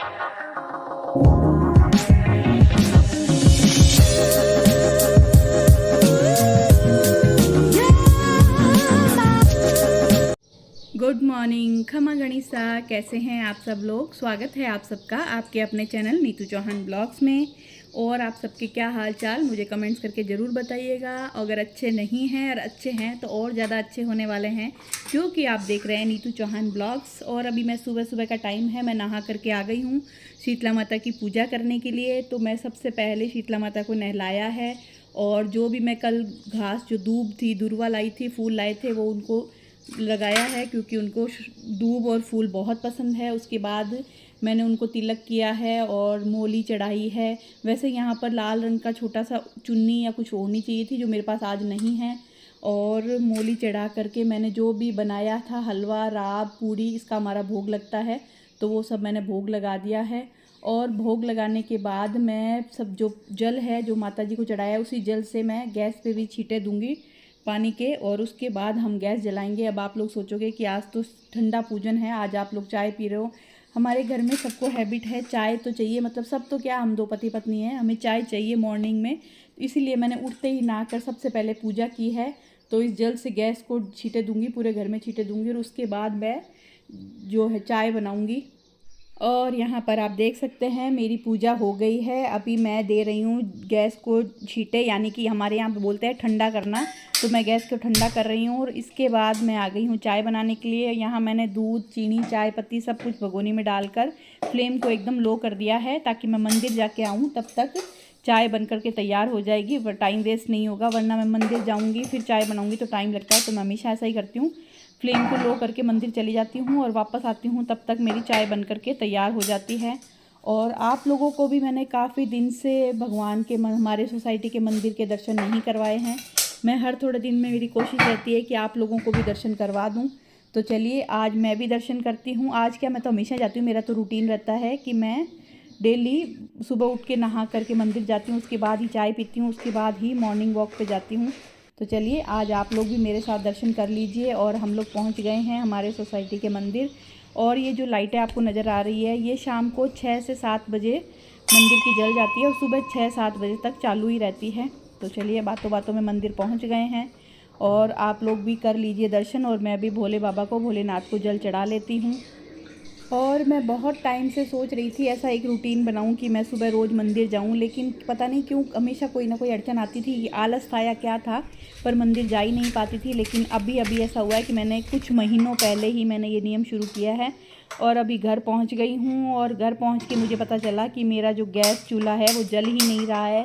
Good morning, खमा गणिसा। कैसे हैं आप सब लोग? स्वागत है आप सबका आपके अपने चैनल नीतू चौहान ब्लॉग्स में। और आप सबके क्या हाल चाल मुझे कमेंट्स करके ज़रूर बताइएगा। अगर अच्छे नहीं हैं और अच्छे हैं तो और ज़्यादा अच्छे होने वाले हैं, क्योंकि आप देख रहे हैं नीतू चौहान ब्लॉग्स। और अभी मैं सुबह सुबह का टाइम है, मैं नहा करके आ गई हूँ शीतला माता की पूजा करने के लिए। तो मैं सबसे पहले शीतला माता को नहलाया है, और जो भी मैं कल घास जो दूब थी, दुर्वा लाई थी, फूल लाए थे, वो उनको लगाया है, क्योंकि उनको दूब और फूल बहुत पसंद है। उसके बाद मैंने उनको तिलक किया है और मोली चढ़ाई है। वैसे यहाँ पर लाल रंग का छोटा सा चुन्नी या कुछ होनी चाहिए थी, जो मेरे पास आज नहीं है। और मोली चढ़ा करके मैंने जो भी बनाया था, हलवा, राब, पूड़ी, इसका हमारा भोग लगता है, तो वो सब मैंने भोग लगा दिया है। और भोग लगाने के बाद मैं सब जो जल है जो माता जी को चढ़ाया है, उसी जल से मैं गैस पे भी छींटे दूंगी पानी के, और उसके बाद हम गैस जलाएंगे। अब आप लोग सोचोगे कि आज तो ठंडा पूजन है, आज आप लोग चाय पी रहे हो। हमारे घर में सबको हैबिट है, चाय तो चाहिए। मतलब सब तो क्या, हम दो पति पत्नी हैं, हमें चाय चाहिए मॉर्निंग में। इसीलिए मैंने उठते ही नहाकर सबसे पहले पूजा की है। तो इस जल से गैस को छींटे दूंगी, पूरे घर में छींटे दूंगी, और उसके बाद मैं जो है चाय बनाऊंगी। और यहाँ पर आप देख सकते हैं मेरी पूजा हो गई है। अभी मैं दे रही हूँ गैस को छींटे, यानी कि हमारे यहाँ पे बोलते हैं ठंडा करना। तो मैं गैस को ठंडा कर रही हूँ, और इसके बाद मैं आ गई हूँ चाय बनाने के लिए। यहाँ मैंने दूध, चीनी, चाय पत्ती सब कुछ भगोनी में डालकर फ्लेम को एकदम लो कर दिया है, ताकि मैं मंदिर जाके आऊँ तब तक चाय बन करके तैयार हो जाएगी। टाइम वेस्ट नहीं होगा, वरना मैं मंदिर जाऊँगी फिर चाय बनाऊँगी तो टाइम लगता है। तो मैं हमेशा ऐसा ही करती हूँ, फ्लेम को लो करके मंदिर चली जाती हूँ और वापस आती हूँ, तब तक मेरी चाय बन करके तैयार हो जाती है। और आप लोगों को भी मैंने काफ़ी दिन से भगवान के हमारे सोसाइटी के मंदिर के दर्शन नहीं करवाए हैं। मैं हर थोड़े दिन में मेरी कोशिश रहती है कि आप लोगों को भी दर्शन करवा दूँ। तो चलिए आज मैं भी दर्शन करती हूँ। आज क्या, मैं तो हमेशा जाती हूँ, मेरा तो रूटीन रहता है कि मैं डेली सुबह उठ के नहा करके मंदिर जाती हूँ, उसके बाद ही चाय पीती हूँ, उसके बाद ही मॉर्निंग वॉक पे जाती हूँ। तो चलिए आज आप लोग भी मेरे साथ दर्शन कर लीजिए। और हम लोग पहुँच गए हैं हमारे सोसाइटी के मंदिर। और ये जो लाइटें आपको नज़र आ रही है, ये शाम को 6 से 7 बजे मंदिर की जल जाती है, और सुबह 6-7 बजे तक चालू ही रहती है। तो चलिए बातों बातों में मंदिर पहुँच गए हैं, और आप लोग भी कर लीजिए दर्शन। और मैं भी भोले बाबा को, भोलेनाथ को जल चढ़ा लेती हूँ। और मैं बहुत टाइम से सोच रही थी ऐसा एक रूटीन बनाऊं कि मैं सुबह रोज़ मंदिर जाऊं, लेकिन पता नहीं क्यों हमेशा कोई ना कोई अड़चन आती थी, आलस था या क्या था, पर मंदिर जा ही नहीं पाती थी। लेकिन अभी ऐसा हुआ है कि मैंने कुछ महीनों पहले ही मैंने ये नियम शुरू किया है, और अभी घर पहुंच गई हूं। और घर पहुंच के मुझे पता चला कि मेरा जो गैस चूल्हा है वो जल ही नहीं रहा है।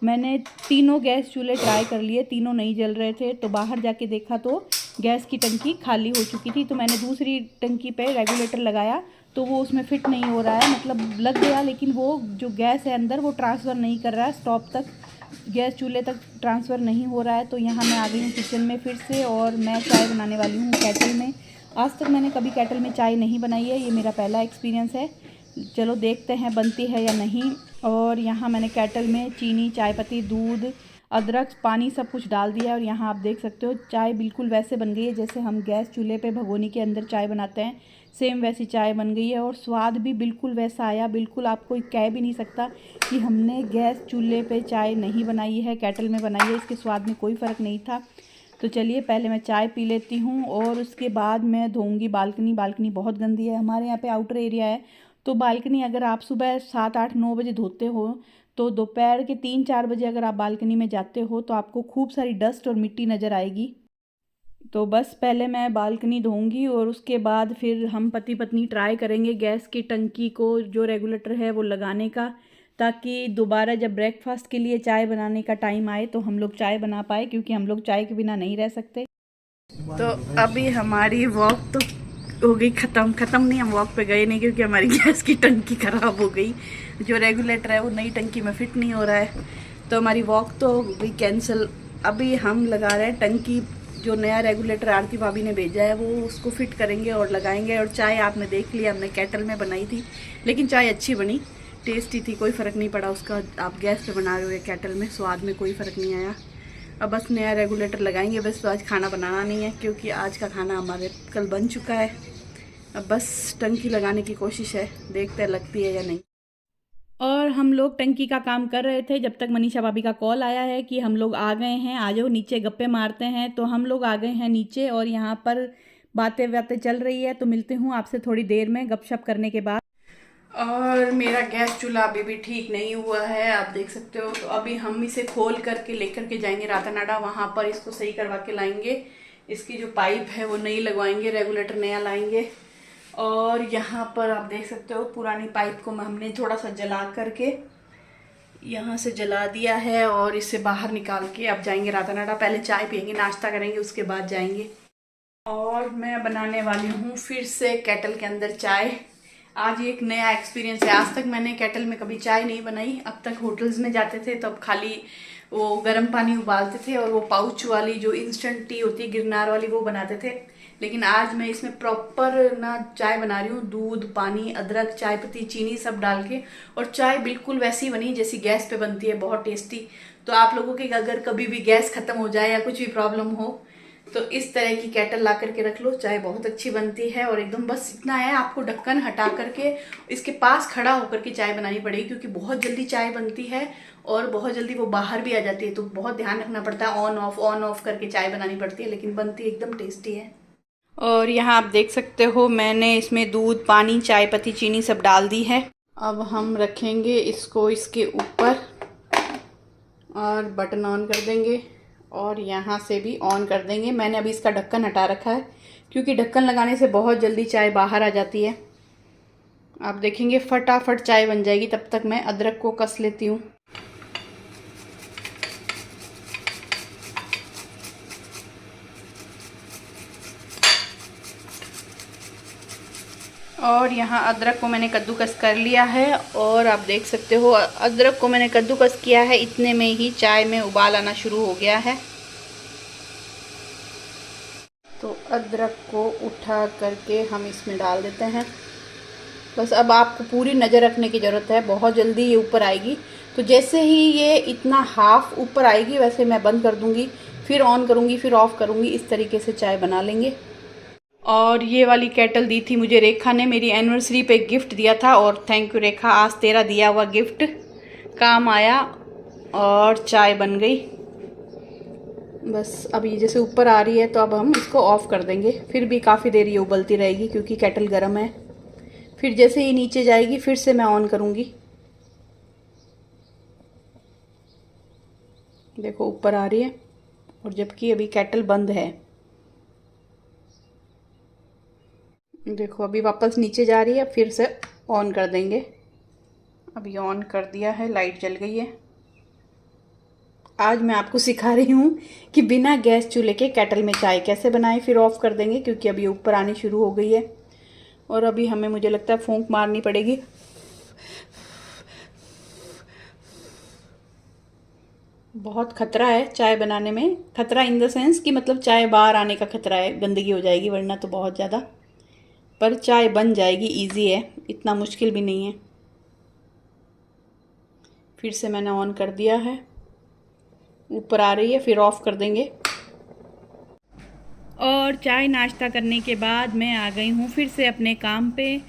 मैंने तीनों गैस चूल्हे ट्राई कर लिए, तीनों नहीं जल रहे थे। तो बाहर जाके देखा तो गैस की टंकी खाली हो चुकी थी। तो मैंने दूसरी टंकी पे रेगुलेटर लगाया, तो वो उसमें फ़िट नहीं हो रहा है। मतलब लग गया, लेकिन वो जो गैस है अंदर वो ट्रांसफ़र नहीं कर रहा है, स्टॉप तक, गैस चूल्हे तक ट्रांसफ़र नहीं हो रहा है। तो यहाँ मैं आ गई हूँ किचन में फिर से, और मैं चाय बनाने वाली हूँ केटल में। आज तक मैंने कभी केटल में चाय नहीं बनाई है, ये मेरा पहला एक्सपीरियंस है। चलो देखते हैं बनती है या नहीं। और यहाँ मैंने केटल में चीनी, चाय पत्ती, दूध, अदरक, पानी सब कुछ डाल दिया है। और यहाँ आप देख सकते हो चाय बिल्कुल वैसे बन गई है जैसे हम गैस चूल्हे पे भगोनी के अंदर चाय बनाते हैं, सेम वैसी चाय बन गई है। और स्वाद भी बिल्कुल वैसा आया, बिल्कुल आप कोई कह भी नहीं सकता कि हमने गैस चूल्हे पे चाय नहीं बनाई है, केटल में बनाई है। इसके स्वाद में कोई फ़र्क नहीं था। तो चलिए पहले मैं चाय पी लेती हूँ, और उसके बाद मैं धोऊँगी बालकनी। बालकनी बहुत गंदी है, हमारे यहाँ पे आउटर एरिया है, तो बालकनी अगर आप सुबह 7-8-9 बजे धोते हो, तो दोपहर के 3-4 बजे अगर आप बालकनी में जाते हो तो आपको खूब सारी डस्ट और मिट्टी नज़र आएगी। तो बस पहले मैं बालकनी धोऊंगी, और उसके बाद फिर हम पति पत्नी ट्राई करेंगे गैस की टंकी को जो रेगुलेटर है वो लगाने का, ताकि दोबारा जब ब्रेकफास्ट के लिए चाय बनाने का टाइम आए तो हम लोग चाय बना पाए, क्योंकि हम लोग चाय के बिना नहीं रह सकते। तो अभी हमारी वॉक तो हो गई ख़त्म नहीं, हम वॉक पे गए नहीं क्योंकि हमारी गैस की टंकी ख़राब हो गई। जो रेगुलेटर है वो नई टंकी में फ़िट नहीं हो रहा है, तो हमारी वॉक तो हो गई कैंसिल। अभी हम लगा रहे हैं टंकी, जो नया रेगुलेटर आरती भाभी ने भेजा है वो उसको फिट करेंगे और लगाएंगे। और चाय आपने देख लिया, हमने केटल में बनाई थी, लेकिन चाय अच्छी बनी, टेस्टी थी, कोई फ़र्क नहीं पड़ा उसका। आप गैस पे बना रहे हो या केटल में, स्वाद में कोई फ़र्क नहीं आया। अब बस नया रेगुलेटर लगाएंगे। बस तो आज खाना बनाना नहीं है, क्योंकि आज का खाना हमारे कल बन चुका है। अब बस टंकी लगाने की कोशिश है, देखते हैं लगती है या नहीं। और हम लोग टंकी का काम कर रहे थे जब तक मनीषा भाभी का कॉल आया है कि हम लोग आ गए हैं, आ जाओ नीचे गप्पे मारते हैं। तो हम लोग आ गए हैं नीचे और यहाँ पर बातें बातें चल रही है। तो मिलते हूँ आपसे थोड़ी देर में गपशप करने के बाद। और मेरा गैस चूल्हा अभी भी ठीक नहीं हुआ है, आप देख सकते हो। तो अभी हम इसे खोल करके लेकर के जाएंगे रातानाडा, वहाँ पर इसको सही करवा के लाएंगे। इसकी जो पाइप है वो नई लगवाएंगे, रेगुलेटर नया लाएंगे। और यहाँ पर आप देख सकते हो पुरानी पाइप को हमने थोड़ा सा जला करके यहाँ से जला दिया है और इसे बाहर निकाल के अब जाएंगे रातानाडा। पहले चाय पियेंगे, नाश्ता करेंगे, उसके बाद जाएंगे। और मैं बनाने वाली हूँ फिर से केटल के अंदर चाय। आज एक नया एक्सपीरियंस है, आज तक मैंने केटल में कभी चाय नहीं बनाई। अब तक होटल्स में जाते थे तो अब खाली वो गर्म पानी उबालते थे और वो पाउच वाली जो इंस्टेंट टी होती है गिरनार वाली वो बनाते थे। लेकिन आज मैं इसमें प्रॉपर ना चाय बना रही हूँ, दूध, पानी, अदरक, चाय पत्ती, चीनी सब डाल के। और चाय बिल्कुल वैसी बनी जैसी गैस पे बनती है, बहुत टेस्टी। तो आप लोगों की अगर कभी भी गैस खत्म हो जाए या कुछ भी प्रॉब्लम हो तो इस तरह की केटल ला करके रख लो, चाय बहुत अच्छी बनती है। और एकदम बस इतना है, आपको ढक्कन हटा करके इसके पास खड़ा होकर के चाय बनानी पड़ेगी क्योंकि बहुत जल्दी चाय बनती है और बहुत जल्दी वो बाहर भी आ जाती है। तो बहुत ध्यान रखना पड़ता है, ऑन ऑफ करके चाय बनानी पड़ती है, लेकिन बनती एकदम टेस्टी है। और यहाँ आप देख सकते हो मैंने इसमें दूध, पानी, चाय पत्ती, चीनी सब डाल दी है। अब हम रखेंगे इसको इसके ऊपर और बटन ऑन कर देंगे और यहाँ से भी ऑन कर देंगे। मैंने अभी इसका ढक्कन हटा रखा है क्योंकि ढक्कन लगाने से बहुत जल्दी चाय बाहर आ जाती है। आप देखेंगे फटाफट चाय बन जाएगी। तब तक मैं अदरक को कस लेती हूँ। और यहाँ अदरक को मैंने कद्दूकस कर लिया है और आप देख सकते हो अदरक को मैंने कद्दूकस किया है, इतने में ही चाय में उबाल आना शुरू हो गया है। तो अदरक को उठा करके हम इसमें डाल देते हैं। बस अब आपको पूरी नज़र रखने की ज़रूरत है, बहुत जल्दी ये ऊपर आएगी। तो जैसे ही ये इतना हाफ ऊपर आएगी वैसे मैं बंद कर दूँगी, फिर ऑन करूँगी, फिर ऑफ़ करूँगी। इस तरीके से चाय बना लेंगे। और ये वाली केटल दी थी मुझे रेखा ने, मेरी एनिवर्सरी पे गिफ्ट दिया था। और थैंक यू रेखा, आज तेरा दिया हुआ गिफ्ट काम आया और चाय बन गई। बस अब ये जैसे ऊपर आ रही है तो अब हम इसको ऑफ़ कर देंगे। फिर भी काफ़ी देर ये उबलती रहेगी क्योंकि केटल गर्म है। फिर जैसे ही नीचे जाएगी फिर से मैं ऑन करूँगी। देखो ऊपर आ रही है और जबकि अभी केटल बंद है। देखो अभी वापस नीचे जा रही है, फिर से ऑन कर देंगे। अभी ऑन कर दिया है, लाइट जल गई है। आज मैं आपको सिखा रही हूँ कि बिना गैस चूल्हे के केटल में चाय कैसे बनाएं। फिर ऑफ़ कर देंगे क्योंकि अभी ऊपर आनी शुरू हो गई है और अभी हमें मुझे लगता है फूंक मारनी पड़ेगी। बहुत खतरा है चाय बनाने में, खतरा इन द सेंस कि मतलब चाय बाहर आने का खतरा है, गंदगी हो जाएगी वरना तो बहुत ज़्यादा। पर चाय बन जाएगी, इजी है, इतना मुश्किल भी नहीं है। फिर से मैंने ऑन कर दिया है, ऊपर आ रही है, फिर ऑफ़ कर देंगे। और चाय नाश्ता करने के बाद मैं आ गई हूँ फिर से अपने काम पे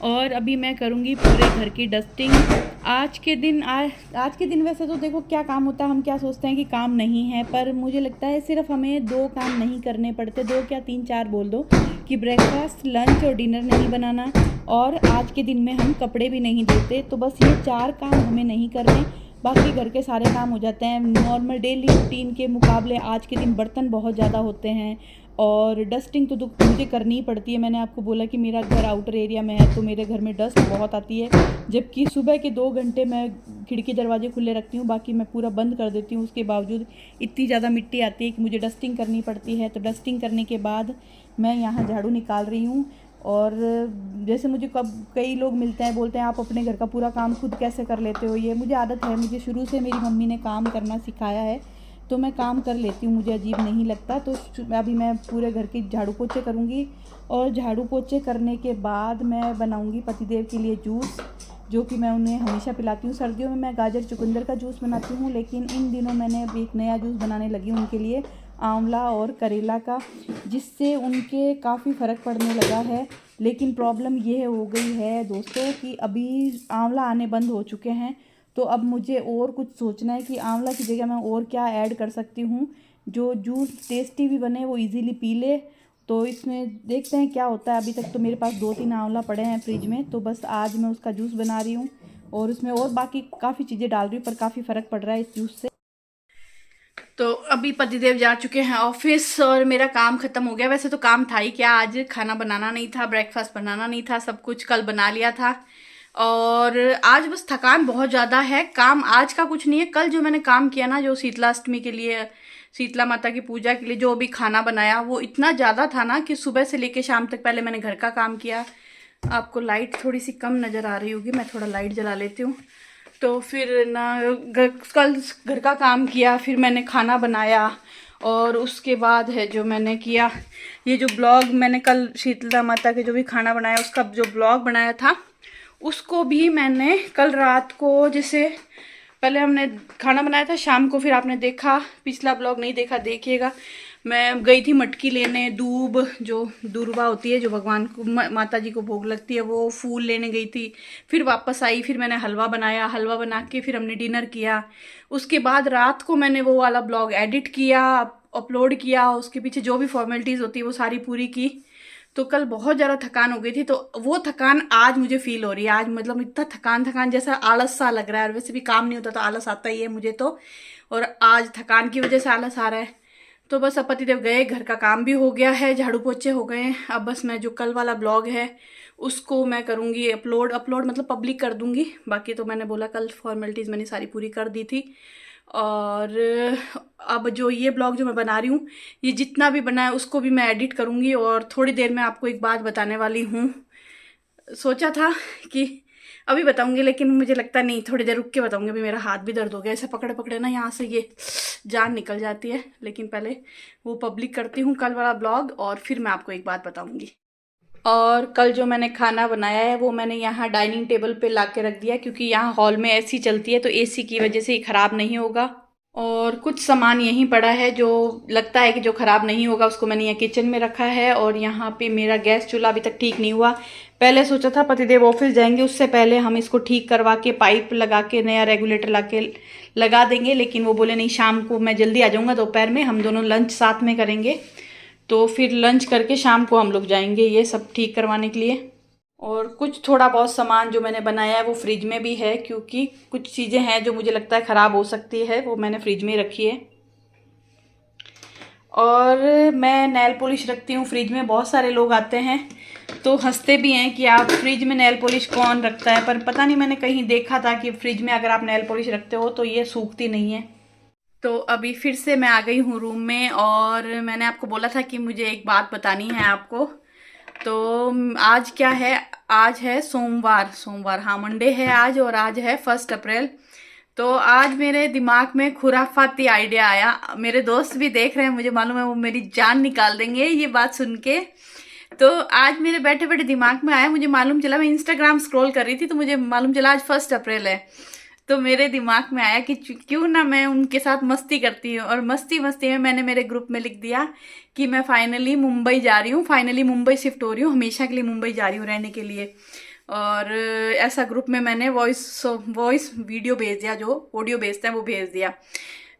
और अभी मैं करूँगी पूरे घर की डस्टिंग। आज के दिन वैसे तो देखो क्या काम होता है, हम क्या सोचते हैं कि काम नहीं है, पर मुझे लगता है सिर्फ हमें 2 काम नहीं करने पड़ते, 2 क्या 3-4 बोल दो, कि ब्रेकफास्ट, लंच और डिनर नहीं बनाना और आज के दिन में हम कपड़े भी नहीं धोते। तो बस ये 4 काम हमें नहीं करने, बाकी घर के सारे काम हो जाते हैं। नॉर्मल डेली रूटीन के मुकाबले आज के दिन बर्तन बहुत ज़्यादा होते हैं और डस्टिंग तो मुझे करनी ही पड़ती है। मैंने आपको बोला कि मेरा घर आउटर एरिया में है तो मेरे घर में डस्ट बहुत आती है, जबकि सुबह के 2 घंटे मैं खिड़की दरवाजे खुले रखती हूँ, बाकी मैं पूरा बंद कर देती हूँ। उसके बावजूद इतनी ज़्यादा मिट्टी आती है कि मुझे डस्टिंग करनी पड़ती है। तो डस्टिंग करने के बाद मैं यहाँ झाड़ू निकाल रही हूँ। और जैसे मुझे कई लोग मिलते हैं, बोलते हैं आप अपने घर का पूरा काम खुद कैसे कर लेते हो। ये मुझे आदत है, मुझे शुरू से मेरी मम्मी ने काम करना सिखाया है तो मैं काम कर लेती हूँ, मुझे अजीब नहीं लगता। तो अभी मैं पूरे घर की झाड़ू पोछे करूँगी और झाड़ू पोछे करने के बाद मैं बनाऊँगी पतिदेव के लिए जूस, जो कि मैं उन्हें हमेशा पिलाती हूँ। सर्दियों में मैं गाजर चुकंदर का जूस बनाती हूँ, लेकिन इन दिनों मैंने अभी एक नया जूस बनाने लगी हूँ उनके लिए, आंवला और करेला का, जिससे उनके काफ़ी फ़र्क पड़ने लगा है। लेकिन प्रॉब्लम ये हो गई है दोस्तों कि अभी आंवला आने बंद हो चुके हैं, तो अब मुझे और कुछ सोचना है कि आंवला की जगह मैं और क्या ऐड कर सकती हूँ जो जूस टेस्टी भी बने, वो इजीली पी ले। तो इसमें देखते हैं क्या होता है। अभी तक तो मेरे पास 2-3 आंवला पड़े हैं फ्रिज में, तो बस आज मैं उसका जूस बना रही हूँ और उसमें और बाकी काफ़ी चीज़ें डाल रही हूँ, पर काफ़ी फ़र्क पड़ रहा है इस जूस से। तो अभी पतिदेव जा चुके हैं ऑफिस और मेरा काम ख़त्म हो गया। वैसे तो काम था ही क्या, आज खाना बनाना नहीं था, ब्रेकफास्ट बनाना नहीं था, सब कुछ कल बना लिया था। और आज बस थकान बहुत ज़्यादा है। काम आज का कुछ नहीं है, कल जो मैंने काम किया ना, जो शीतलाष्टमी के लिए, शीतला माता की पूजा के लिए जो भी खाना बनाया, वो इतना ज़्यादा था ना कि सुबह से लेके शाम तक पहले मैंने घर का काम किया। आपको लाइट थोड़ी सी कम नज़र आ रही होगी, मैं थोड़ा लाइट जला लेती हूँ। तो फिर ना कल घर का काम किया, फिर मैंने खाना बनाया और उसके बाद है जो मैंने किया, ये जो ब्लॉग मैंने कल शीतला माता के जो भी खाना बनाया उसका जो ब्लॉग बनाया था, उसको भी मैंने कल रात को, जैसे पहले हमने खाना बनाया था शाम को, फिर आपने देखा, पिछला ब्लॉग नहीं देखा देखिएगा। मैं गई थी मटकी लेने, दूब जो दूर्वा होती है जो भगवान को माता जी को भोग लगती है, वो फूल लेने गई थी। फिर वापस आई, फिर मैंने हलवा बनाया, हलवा बना के फिर हमने डिनर किया। उसके बाद रात को मैंने वो वाला ब्लॉग एडिट किया, अपलोड किया, उसके पीछे जो भी फॉर्मेलिटीज़ होती है वो सारी पूरी की। तो कल बहुत ज़्यादा थकान हो गई थी, तो वो थकान आज मुझे फील हो रही है। आज मतलब इतना थकान जैसा आलस सा लग रहा है, और वैसे भी काम नहीं होता तो आलस आता ही है मुझे तो, और आज थकान की वजह से आलस आ रहा है। तो बस अब पतिदेव गए, घर का काम भी हो गया है, झाड़ू पोछे हो गए। अब बस मैं जो कल वाला ब्लॉग है उसको मैं करूँगी अपलोड मतलब पब्लिक कर दूँगी। बाकी तो मैंने बोला कल फॉर्मेलिटीज़ मैंने सारी पूरी कर दी थी। और अब जो ये ब्लॉग जो मैं बना रही हूँ, ये जितना भी बना है उसको भी मैं एडिट करूँगी। और थोड़ी देर में आपको एक बात बताने वाली हूँ। सोचा था कि अभी बताऊंगी, लेकिन मुझे लगता नहीं, थोड़ी देर रुक के बताऊंगी। अभी मेरा हाथ भी दर्द हो गया, ऐसे पकड़े पकड़े ना यहाँ से ये जान निकल जाती है। लेकिन पहले वो पब्लिक करती हूँ कल वाला ब्लॉग, और फिर मैं आपको एक बात बताऊंगी। और कल जो मैंने खाना बनाया है वो मैंने यहाँ डाइनिंग टेबल पे ला के रख दिया, क्योंकि यहाँ हॉल में एसी चलती है, तो एसी की वजह से ये ख़राब नहीं होगा। और कुछ सामान यहीं पड़ा है जो लगता है कि जो ख़राब नहीं होगा, उसको मैंने यहाँ किचन में रखा है। और यहाँ पे मेरा गैस चूल्हा अभी तक ठीक नहीं हुआ। पहले सोचा था पतिदेव ऑफिस जाएंगे उससे पहले हम इसको ठीक करवा के पाइप लगा के नया रेगुलेटर लगा देंगे, लेकिन वो बोले नहीं, शाम को मैं जल्दी आ जाऊँगा, दोपहर में हम दोनों लंच साथ में करेंगे। तो फिर लंच करके शाम को हम लोग जाएंगे ये सब ठीक करवाने के लिए। और कुछ थोड़ा बहुत सामान जो मैंने बनाया है वो फ्रिज में भी है, क्योंकि कुछ चीज़ें हैं जो मुझे लगता है ख़राब हो सकती है, वो मैंने फ्रिज में रखी है। और मैं नेल पॉलिश रखती हूँ फ्रिज में। बहुत सारे लोग आते हैं तो हंसते भी हैं कि आप फ्रिज में नेल पॉलिश कौन रखता है, पर पता नहीं, मैंने कहीं देखा था कि फ्रिज में अगर आप नेल पॉलिश रखते हो तो ये सूखती नहीं है। तो अभी फिर से मैं आ गई हूँ रूम में, और मैंने आपको बोला था कि मुझे एक बात बतानी है आपको। तो आज क्या है, आज है सोमवार, हाँ मंडे है आज, और आज है 1 अप्रैल। तो आज मेरे दिमाग में खुराफाती आइडिया आया। मेरे दोस्त भी देख रहे हैं, मुझे मालूम है वो मेरी जान निकाल देंगे ये बात सुन के। तो आज मेरे बैठे बैठे दिमाग में आया, मुझे मालूम चला, मैं इंस्टाग्राम स्क्रॉल कर रही थी तो मुझे मालूम चला आज 1 अप्रैल है। तो मेरे दिमाग में आया कि क्यों ना मैं उनके साथ मस्ती करती हूँ। और मस्ती में मैंने मेरे ग्रुप में लिख दिया कि मैं फाइनली मुंबई जा रही हूँ, फाइनली मुंबई शिफ्ट हो रही हूँ, हमेशा के लिए मुंबई जा रही हूँ रहने के लिए। और ऐसा ग्रुप में मैंने वॉइस वीडियो भेज दिया, जो ऑडियो भेजते हैं वो भेज दिया।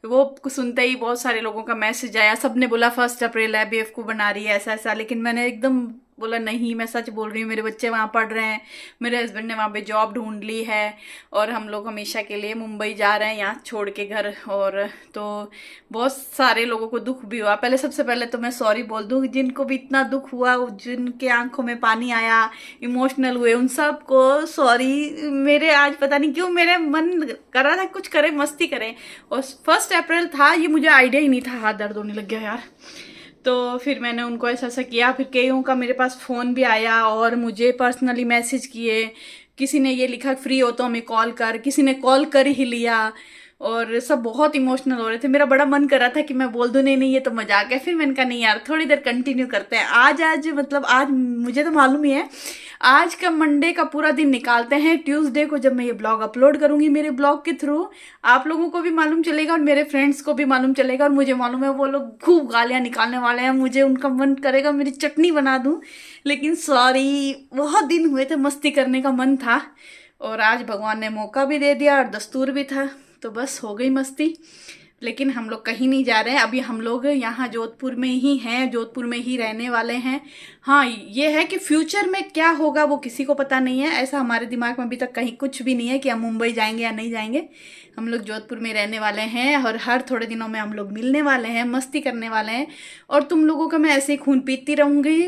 वो सुनते ही बहुत सारे लोगों का मैसेज आया, सबने बोला 1 अप्रैल है, बेवकूफ़ बना रही है ऐसा ऐसा। लेकिन मैंने एकदम बोला नहीं, मैं सच बोल रही हूँ, मेरे बच्चे वहाँ पढ़ रहे हैं, मेरे हस्बैंड ने वहाँ पे जॉब ढूंढ ली है, और हम लोग हमेशा के लिए मुंबई जा रहे हैं यहाँ छोड़ के घर। और तो बहुत सारे लोगों को दुख भी हुआ। पहले सबसे पहले तो मैं सॉरी बोल दूँ, जिनको भी इतना दुख हुआ, जिनके आंखों में पानी आया, इमोशनल हुए, उन सब को सॉरी। मेरे आज पता नहीं क्यों मेरे मन कर रहा था कुछ करें, मस्ती करें, और 1 अप्रैल था ये, मुझे आइडिया ही नहीं था। हाथ दर्द होने लग गया यार। तो फिर मैंने उनको ऐसा किया। फिर कईयों का मेरे पास फ़ोन भी आया और मुझे पर्सनली मैसेज किए। किसी ने ये लिखा फ्री हो तो हमें कॉल कर, किसी ने कॉल कर ही लिया। और सब बहुत इमोशनल हो रहे थे। मेरा बड़ा मन कर रहा था कि मैं बोल दूं नहीं नहीं ये तो मजाक है, फिर मैंने कहा नहीं यार थोड़ी देर कंटिन्यू करते हैं। आज मतलब आज मुझे तो मालूम ही है, आज का मंडे का पूरा दिन निकालते हैं, ट्यूसडे को जब मैं ये ब्लॉग अपलोड करूंगी मेरे ब्लॉग के थ्रू आप लोगों को भी मालूम चलेगा और मेरे फ्रेंड्स को भी मालूम चलेगा। और मुझे मालूम है वो लोग खूब गालियां निकालने वाले हैं, मुझे उनका मन करेगा मेरी चटनी बना दूं, लेकिन सॉरी बहुत दिन हुए थे, मस्ती करने का मन था और आज भगवान ने मौका भी दे दिया और दस्तूर भी था, तो बस हो गई मस्ती। लेकिन हम लोग कहीं नहीं जा रहे हैं अभी, हम लोग यहाँ जोधपुर में ही हैं, जोधपुर में ही रहने वाले हैं। हाँ ये है कि फ्यूचर में क्या होगा वो किसी को पता नहीं है, ऐसा हमारे दिमाग में अभी तक कहीं कुछ भी नहीं है कि हम मुंबई जाएंगे या नहीं जाएंगे। हम लोग जोधपुर में रहने वाले हैं और हर थोड़े दिनों में हम लोग मिलने वाले हैं, मस्ती करने वाले हैं और तुम लोगों का मैं ऐसे ही खून पीती रहूँगी,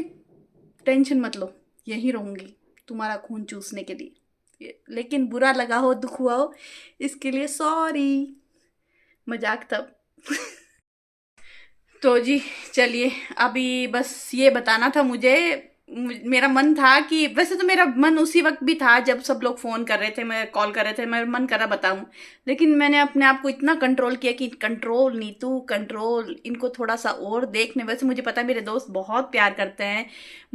टेंशन मत लो, यहीं रहूँगी तुम्हारा खून चूसने के लिए। लेकिन बुरा लगा हो, दुख हुआ हो, इसके लिए सॉरी, मजाक तब। तो जी चलिए, अभी बस ये बताना था मुझे, मेरा मन था कि वैसे तो मेरा मन उसी वक्त भी था जब सब लोग फ़ोन कर रहे थे, मैं कॉल कर रहे थे, मेरा मन करा बताऊं, लेकिन मैंने अपने आप को इतना कंट्रोल किया कि कंट्रोल नीतू कंट्रोल, इनको थोड़ा सा और देखने। वैसे मुझे पता है मेरे दोस्त बहुत प्यार करते हैं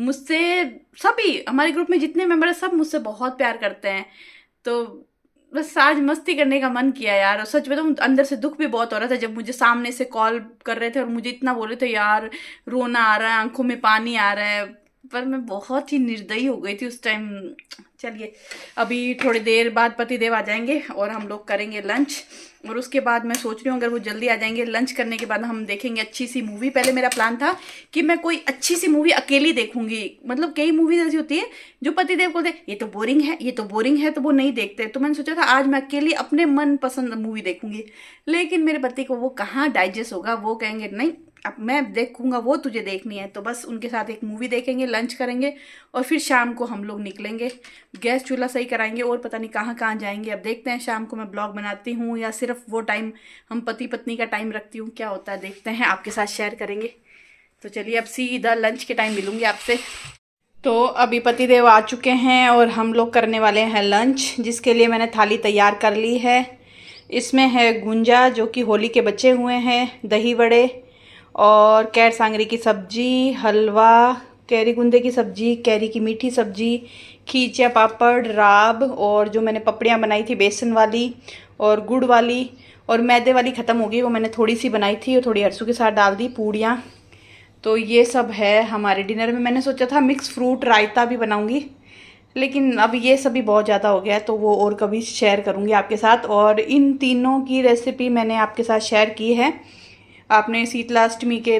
मुझसे, सभी हमारे ग्रुप में जितने मेंबर हैं सब मुझसे बहुत प्यार करते हैं, तो बस आज मस्ती करने का मन किया यार। और सच बताऊं अंदर से दुख भी बहुत हो रहा था जब मुझे सामने से कॉल कर रहे थे और मुझे इतना बोल रहे थे यार रोना आ रहा है, आंखों में पानी आ रहा है, पर मैं बहुत ही निर्दयी हो गई थी उस टाइम। चलिए अभी थोड़ी देर बाद पतिदेव आ जाएंगे और हम लोग करेंगे लंच, और उसके बाद मैं सोच रही हूँ अगर वो जल्दी आ जाएंगे लंच करने के बाद हम देखेंगे अच्छी सी मूवी। पहले मेरा प्लान था कि मैं कोई अच्छी सी मूवी अकेली देखूंगी, मतलब कई मूवीज ऐसी होती है जो पतिदेव को दे ये तो बोरिंग है ये तो बोरिंग है तो वो नहीं देखते, तो मैंने सोचा था आज मैं अकेली अपने मन पसंद मूवी देखूंगी। लेकिन मेरे पति को वो कहाँ डाइजेस्ट होगा, वो कहेंगे नहीं अब मैं देखूंगा वो तुझे देखनी है, तो बस उनके साथ एक मूवी देखेंगे, लंच करेंगे और फिर शाम को हम लोग निकलेंगे, गैस चूल्हा सही कराएंगे और पता नहीं कहाँ कहाँ जाएंगे। अब देखते हैं शाम को मैं ब्लॉग बनाती हूँ या सिर्फ वो टाइम हम पति पत्नी का टाइम रखती हूँ, क्या होता है देखते हैं, आपके साथ शेयर करेंगे। तो चलिए अब सीधा लंच के टाइम मिलूंगी आपसे। तो अभी पतिदेव आ चुके हैं और हम लोग करने वाले हैं लंच, जिसके लिए मैंने थाली तैयार कर ली है। इसमें है गुंजा जो कि होली के बचे हुए हैं, दही बड़े और कैर सांगरी की सब्जी, हलवा, कैरी गुंदे की सब्जी, कैरी की मीठी सब्जी, खींचा पापड़, राब, और जो मैंने पपड़ियाँ बनाई थी बेसन वाली और गुड़ वाली, और मैदे वाली ख़त्म हो गई, वो मैंने थोड़ी सी बनाई थी और थोड़ी अरसू के साथ डाल दी, पूड़ियाँ। तो ये सब है हमारे डिनर में। मैंने सोचा था मिक्स फ्रूट रायता भी बनाऊँगी, लेकिन अब ये सभी बहुत ज़्यादा हो गया है तो वो और कभी शेयर करूँगी आपके साथ। और इन तीनों की रेसिपी मैंने आपके साथ शेयर की है। आपने शीतलाष्टमी के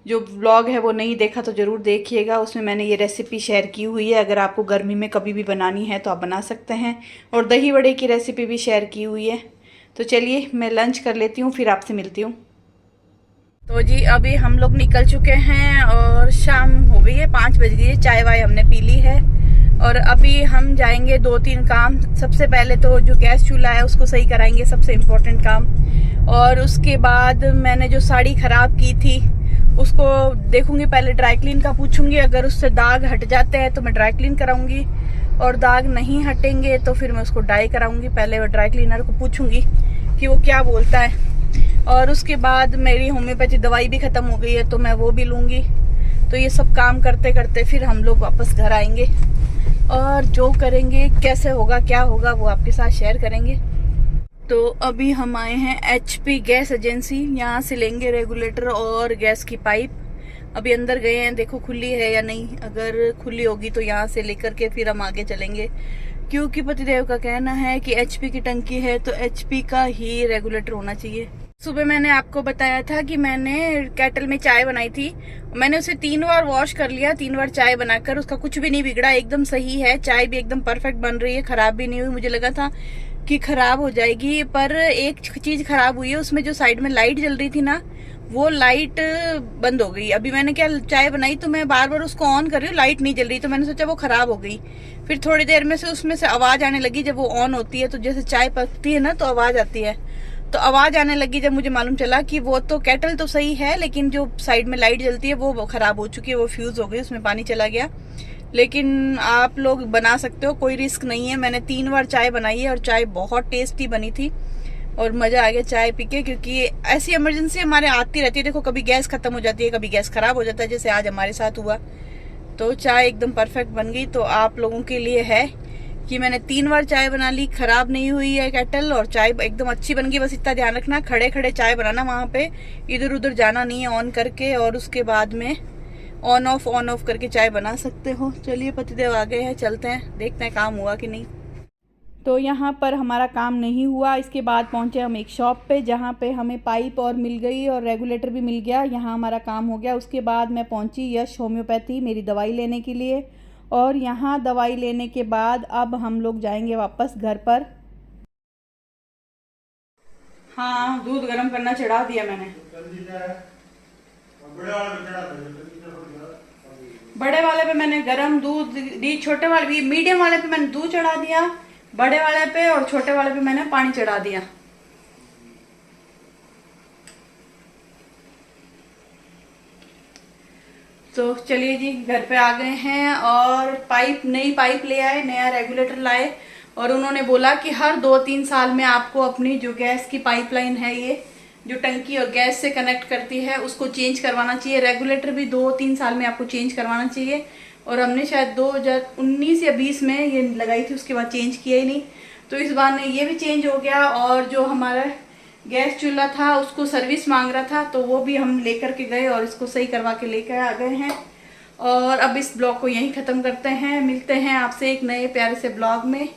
जो व्लॉग है वो नहीं देखा तो ज़रूर देखिएगा, उसमें मैंने ये रेसिपी शेयर की हुई है। अगर आपको गर्मी में कभी भी बनानी है तो आप बना सकते हैं। और दही वड़े की रेसिपी भी शेयर की हुई है। तो चलिए मैं लंच कर लेती हूँ, फिर आपसे मिलती हूँ। तो जी अभी हम लोग निकल चुके हैं और शाम हो गई है, 5 बज गई है, चाय वाय हमने पी ली है और अभी हम जाएंगे 2-3 काम। सबसे पहले तो जो गैस चूल्हा है उसको सही कराएंगे, सबसे इम्पोर्टेंट काम। और उसके बाद मैंने जो साड़ी ख़राब की थी उसको देखूंगी, पहले ड्राई क्लीन का पूछूंगी, अगर उससे दाग हट जाते हैं तो मैं ड्राई क्लीन कराऊंगी और दाग नहीं हटेंगे तो फिर मैं उसको डाई कराऊंगी। पहले वो ड्राई क्लीनर को पूछूंगी कि वो क्या बोलता है। और उसके बाद मेरी होम्योपैथी दवाई भी ख़त्म हो गई है तो मैं वो भी लूँगी। तो ये सब काम करते करते फिर हम लोग वापस घर आएंगे और जो करेंगे, कैसे होगा क्या होगा वो आपके साथ शेयर करेंगे। तो अभी हम आए हैं HP गैस एजेंसी, यहाँ से लेंगे रेगुलेटर और गैस की पाइप। अभी अंदर गए हैं, देखो खुली है या नहीं, अगर खुली होगी तो यहाँ से लेकर के फिर हम आगे चलेंगे, क्योंकि पतिदेव का कहना है कि HP की टंकी है तो HP का ही रेगुलेटर होना चाहिए। सुबह मैंने आपको बताया था कि मैंने केटल में चाय बनाई थी, मैंने उसे 3 बार वॉश कर लिया, 3 बार चाय बनाकर उसका कुछ भी नहीं बिगड़ा, एकदम सही है, चाय भी एकदम परफेक्ट बन रही है, खराब भी नहीं हुई। मुझे लगा था कि खराब हो जाएगी, पर एक चीज खराब हुई है, उसमें जो साइड में लाइट जल रही थी ना वो लाइट बंद हो गई। अभी मैंने क्या चाय बनाई तो मैं बार बार उसको ऑन कर रही हूँ, लाइट नहीं जल रही, तो मैंने सोचा वो खराब हो गई। फिर थोड़ी देर में से उसमें से आवाज आने लगी, जब वो ऑन होती है तो जैसे चाय पकती है ना तो आवाज आती है, तो आवाज आने लगी जब मुझे मालूम चला कि वो तो केटल तो सही है लेकिन जो साइड में लाइट जलती है वो खराब हो चुकी है, वो फ्यूज हो गई, उसमें पानी चला गया। लेकिन आप लोग बना सकते हो, कोई रिस्क नहीं है। मैंने 3 बार चाय बनाई है और चाय बहुत टेस्टी बनी थी। और मज़ा आ गया चाय पी के, क्योंकि ऐसी इमरजेंसी हमारे आती रहती है। देखो कभी गैस खत्म हो जाती है, कभी गैस खराब हो जाता है, जैसे आज हमारे साथ हुआ। तो चाय एकदम परफेक्ट बन गई। तो आप लोगों के लिए है कि मैंने 3 बार चाय बना ली, खराब नहीं हुई है केटल, और चाय एकदम अच्छी बन गई। बस इतना ध्यान रखना, खड़े खड़े चाय बनाना, वहाँ पे इधर उधर जाना नहीं है, ऑन करके, और उसके बाद में ऑन ऑफ करके चाय बना सकते हो। चलिए पतिदेव आ गए हैं, चलते हैं, देखते हैं काम हुआ कि नहीं। तो यहाँ पर हमारा काम नहीं हुआ। इसके बाद पहुँचे हम एक शॉप पे, जहाँ पे हमें पाइप और मिल गई और रेगुलेटर भी मिल गया। यहाँ हमारा काम हो गया। उसके बाद मैं पहुँची यश होम्योपैथी मेरी दवाई लेने के लिए, और यहाँ दवाई लेने के बाद अब हम लोग जाएंगे वापस घर पर। हाँ, दूध गर्म करना चढ़ा दिया मैंने। बड़े वाले पे मैंने गरम दूध दी, छोटे वाले मीडियम वाले पे मैंने दूध चढ़ा दिया, बड़े वाले पे और छोटे वाले पे मैंने पानी चढ़ा दिया। तो चलिए जी, घर पे आ गए हैं, और नई पाइप ले आए, नया रेगुलेटर लाए, और उन्होंने बोला कि हर 2-3 साल में आपको अपनी जो गैस की पाइपलाइन है, ये जो टंकी और गैस से कनेक्ट करती है, उसको चेंज करवाना चाहिए। रेगुलेटर भी 2-3 साल में आपको चेंज करवाना चाहिए। और हमने शायद 2019 या 20 में ये लगाई थी, उसके बाद चेंज किया ही नहीं। तो इस बार ने ये भी चेंज हो गया। और जो हमारा गैस चूल्हा था उसको सर्विस मांग रहा था, तो वो भी हम लेकर के गए और इसको सही करवा के लेकर आ गए हैं। और अब इस ब्लॉग को यहीं ख़त्म करते हैं। मिलते हैं आपसे एक नए प्यारे से ब्लॉग में।